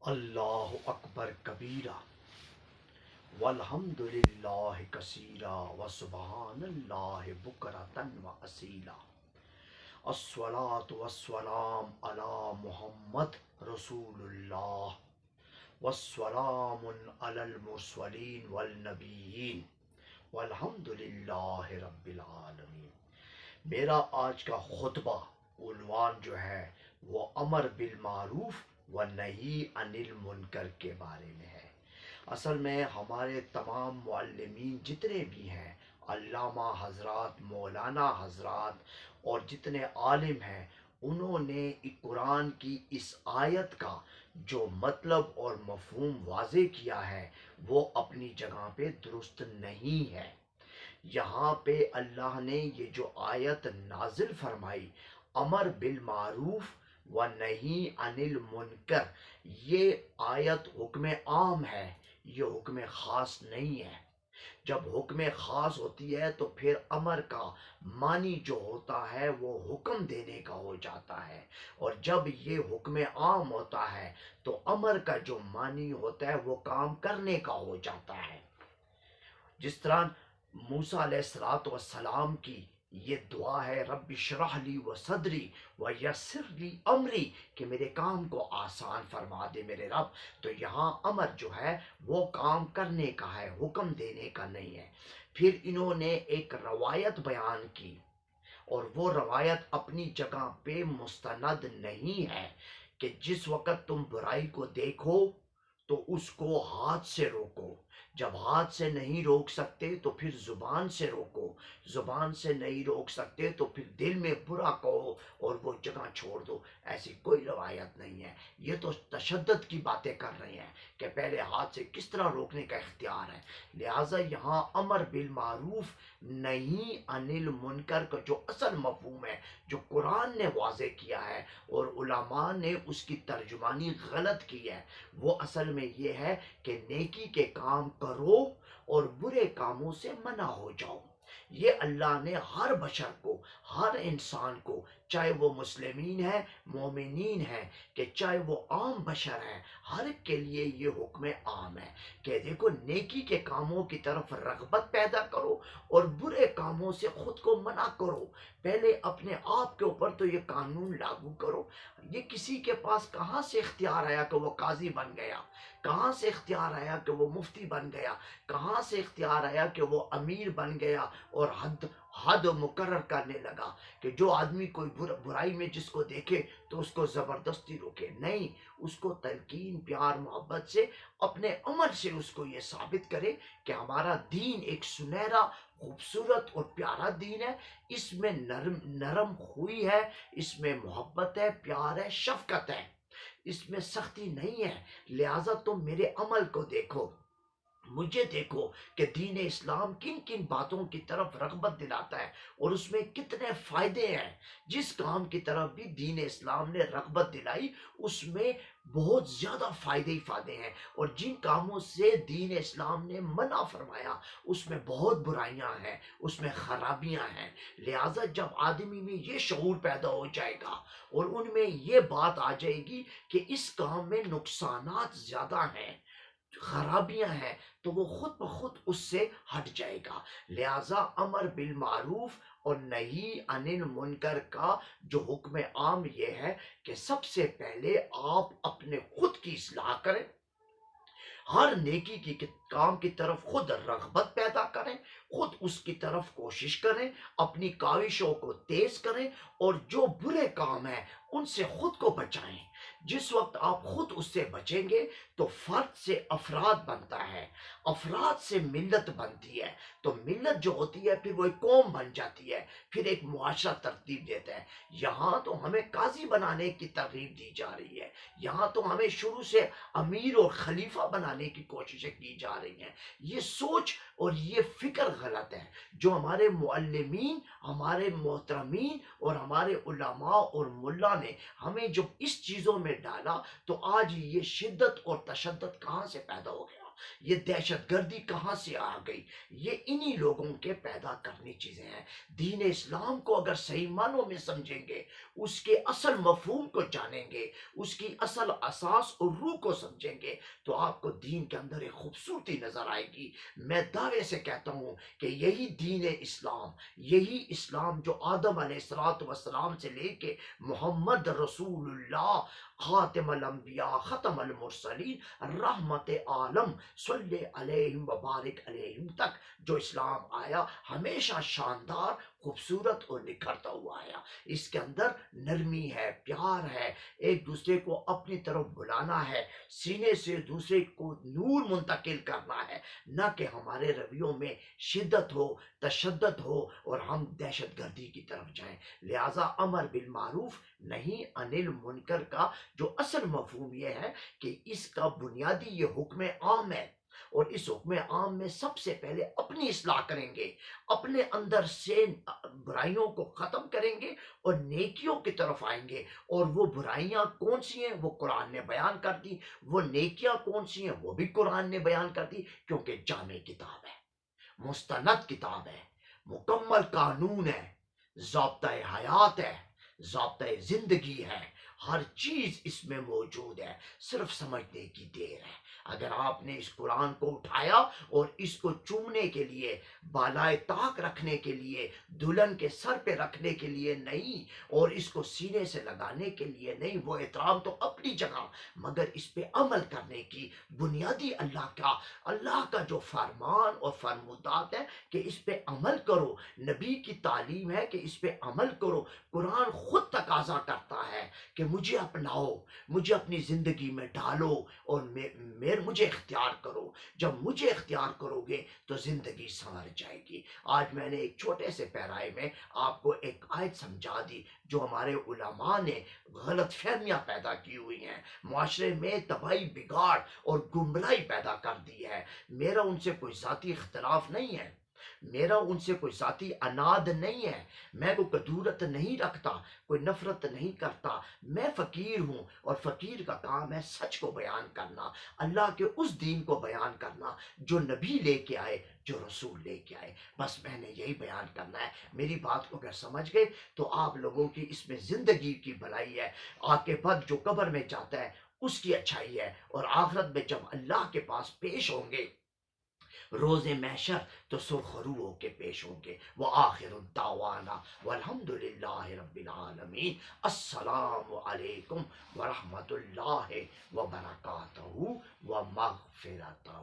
اللہ اکبر کبیرہ والحمد للہ کثیرہ وسبحان اللہ بکرۃ واصیلا الصلاۃ والسلام علی محمد رسول اللہ والسلام علی المرسلین والنبیین والحمد للہ رب العالمین۔ میرا آج کا خطبہ عنوان جو ہے وہ امر بالمعروف و نہی عن المنکر کے بارے میں ہے۔ اصل میں ہمارے تمام معلمین جتنے بھی ہیں، علامہ حضرات، مولانا حضرات اور جتنے عالم ہیں، انہوں نے قرآن کی اس آیت کا جو مطلب اور مفہوم واضح کیا ہے وہ اپنی جگہ پہ درست نہیں ہے۔ یہاں پہ اللہ نے یہ جو آیت نازل فرمائی، امر بالمعروف و نہی عن المنکر، یہ آیت حکم عام ہے، یہ حکم خاص نہیں ہے۔ جب حکم خاص ہوتی ہے تو پھر امر کا معنی جو ہوتا ہے وہ حکم دینے کا ہو جاتا ہے، اور جب یہ حکم عام ہوتا ہے تو امر کا جو معنی ہوتا ہے وہ کام کرنے کا ہو جاتا ہے۔ جس طرح موسیٰ علیہ السلام کی یہ دعا ہے، رب اشرح لی و صدری و یسر لی امری، کہ میرے کام کو آسان فرما دے میرے رب۔ تو یہاں امر جو ہے وہ کام کرنے کا ہے، حکم دینے کا نہیں ہے۔ پھر انہوں نے ایک روایت بیان کی، اور وہ روایت اپنی جگہ پہ مستند نہیں ہے، کہ جس وقت تم برائی کو دیکھو تو اس کو ہاتھ سے روکو، جب ہاتھ سے نہیں روک سکتے تو پھر زبان سے روکو، زبان سے نہیں روک سکتے تو پھر دل میں برا کہو اور وہ جگہ چھوڑ دو۔ ایسی کوئی روایت نہیں ہے، یہ تو تشدد کی باتیں کر رہے ہیں کہ پہلے ہاتھ سے کس طرح روکنے کا اختیار ہے۔ لہٰذا یہاں امر بالمعروف نہی عن المنکر کا جو اصل مفہوم ہے، جو قرآن نے واضح کیا ہے اور علماء نے اس کی ترجمانی غلط کی ہے، وہ اصل میں یہ ہے کہ نیکی کے کام کرو اور برے کاموں سے منع ہو جاؤ۔ یہ اللہ نے ہر بشر کو، ہر انسان کو، چاہے وہ مسلمین ہیں، مومنین ہیں، کہ چاہے وہ عام بشر ہیں، ہر ایک کے لیے یہ حکم عام ہے کہ دیکھو، نیکی کے کاموں کی طرف رغبت پیدا کرو اور برے کاموں سے خود کو منع کرو۔ پہلے اپنے آپ کے اوپر تو یہ قانون لاگو کرو۔ یہ کسی کے پاس کہاں سے اختیار آیا کہ وہ قاضی بن گیا؟ کہاں سے اختیار آیا کہ وہ مفتی بن گیا؟ کہاں سے اختیار آیا کہ وہ امیر بن گیا اور حد مقرر کرنے لگا کہ جو آدمی کوئی برائی میں جس کو دیکھے تو اس کو زبردستی روکے؟ نہیں، اس کو تلقین، پیار، محبت سے، اپنے عمل سے اس کو یہ ثابت کرے کہ ہمارا دین ایک سنہرا، خوبصورت اور پیارا دین ہے، اس میں نرم خوئی ہے، اس میں محبت ہے، پیار ہے، شفقت ہے، اس میں سختی نہیں ہے۔ لہٰذا تم میرے عمل کو دیکھو، مجھے دیکھو کہ دین اسلام کن کن باتوں کی طرف رغبت دلاتا ہے اور اس میں کتنے فائدے ہیں۔ جس کام کی طرف بھی دین اسلام نے رغبت دلائی اس میں بہت زیادہ فائدے ہی فائدے ہیں، اور جن کاموں سے دین اسلام نے منع فرمایا اس میں بہت برائیاں ہیں، اس میں خرابیاں ہیں۔ لہٰذا جب آدمی میں یہ شعور پیدا ہو جائے گا اور ان میں یہ بات آ جائے گی کہ اس کام میں نقصانات زیادہ ہیں، خرابیاں ہیں، تو وہ خود بخود اس سے ہٹ جائے گا۔ لہٰذا امر بالمعروف اور نہی عن المنکر کا جو حکم عام یہ ہے کہ سب سے پہلے آپ اپنے خود کی اصلاح کریں، ہر نیکی کی کام کی طرف خود رغبت پیدا کریں، خود اس کی طرف کوشش کریں، اپنی کاوشوں کو تیز کریں، اور جو برے کام ہیں ان سے خود کو بچائیں۔ جس وقت آپ خود اس سے بچیں گے تو فرد سے افراد بنتا ہے، افراد سے ملت بنتی ہے، تو ملت جو ہوتی ہے پھر وہ ایک قوم بن جاتی ہے، پھر ایک معاشرہ ترتیب دیتا ہے۔ یہاں تو ہمیں قاضی بنانے کی ترغیب دی جا رہی ہے، یہاں تو ہمیں شروع سے امیر اور خلیفہ بنانے کی کوششیں کی جا رہی ہیں۔ یہ سوچ اور یہ فکر غلط ہے۔ جو ہمارے معلمین، ہمارے محترمین اور ہمارے علماء اور ملا نے ہمیں جو اس چیزوں میں ڈالا، تو آج یہ شدت اور تشدد کہاں سے پیدا ہو گیا؟ یہ دہشت گردی کہاں سے آ گئی؟ یہ انہی لوگوں کے پیدا کرنی چیزیں ہیں۔ دین اسلام کو اگر صحیح معنوں میں سمجھیں گے، اس کے اصل مفہوم کو جانیں گے، اس کی اصل اساس اور روح کو سمجھیں گے، تو آپ کو دین کے اندر ایک خوبصورتی نظر آئے گی۔ میں دعوے سے کہتا ہوں کہ یہی دین اسلام، یہی اسلام جو آدم علیہ السلام سے لے کے محمد رسول اللہ خاتم الانبیاء ختم المرسلین رحمت عالم صلی علیہ وبارک علیہم تک جو اسلام آیا، ہمیشہ شاندار، خوبصورت اور نکھرتا ہوا آیا۔ اس کے اندر نرمی ہے، پیار ہے، ایک دوسرے کو اپنی طرف بلانا ہے، سینے سے دوسرے کو نور منتقل کرنا ہے، نہ کہ ہمارے رویوں میں شدت ہو، تشدد ہو اور ہم دہشت گردی کی طرف جائیں۔ لہٰذا امر بالمعروف نہیں انل منکر کا جو اصل مفہوم یہ ہے کہ اس کا بنیادی یہ حکم عام ہے، اور اس حکم عام میں سب سے پہلے اپنی اصلاح کریں گے، اپنے اندر سے برائیوں کو ختم کریں گے اور نیکیوں کی طرف آئیں گے۔ اور وہ برائیاں کون سی ہیں وہ قرآن نے بیان کر دی، وہ نیکیاں کون سی ہیں وہ بھی قرآن نے بیان کر دی، کیونکہ جامع کتاب ہے، مستند کتاب ہے، مکمل قانون ہے، ضابطۂ حیات ہے، ضابطۂ زندگی ہے، ہر چیز اس میں موجود ہے، صرف سمجھنے کی دیر ہے۔ اگر آپ نے اس قرآن کو اٹھایا اور اس کو چومنے کے لیے، بالائے طاق رکھنے کے لیے، دلہن کے سر پہ رکھنے کے لیے نہیں، اور اس کو سینے سے لگانے کے لیے نہیں، وہ احترام تو اپنی جگہ، مگر اس پہ عمل کرنے کی بنیادی اللہ کا جو فرمان اور فرمودات ہے کہ اس پہ عمل کرو، نبی کی تعلیم ہے کہ اس پہ عمل کرو، قرآن خود تقاضا کرتا ہے کہ مجھے اپناؤ، مجھے اپنی زندگی میں ڈالو اور مجھے اختیار کرو۔ جب مجھے اختیار کرو گے تو زندگی سنور جائے گی۔ آج میں نے ایک چھوٹے سے پیرائے میں آپ کو ایک آیت سمجھا دی جو ہمارے علماء نے غلط فہمیاں پیدا کی ہوئی ہیں، معاشرے میں تباہی، بگاڑ اور گمراہی پیدا کر دی ہے۔ میرا ان سے کوئی ذاتی اختلاف نہیں ہے، میرا ان سے کوئی ذاتی اناد نہیں ہے، میں کوئی کدورت نہیں رکھتا، کوئی نفرت نہیں کرتا، میں فقیر ہوں، اور فقیر کا کام ہے سچ کو بیان کرنا، اللہ کے اس دین کو بیان کرنا جو نبی لے کے آئے، جو رسول لے کے آئے۔ بس میں نے یہی بیان کرنا ہے۔ میری بات کو اگر سمجھ گئے تو آپ لوگوں کی اس میں زندگی کی بھلائی ہے، آگے بعد جو قبر میں جاتا ہے اس کی اچھائی ہے، اور آخرت میں جب اللہ کے پاس پیش ہوں گے روز محشر تو سرخرو ہو کے پیش ہوں گے۔ وآخر الدعوانا والحمد للہ رب العالمین۔ السلام علیکم ورحمۃ اللہ وبرکاتہ ومغفرتہ۔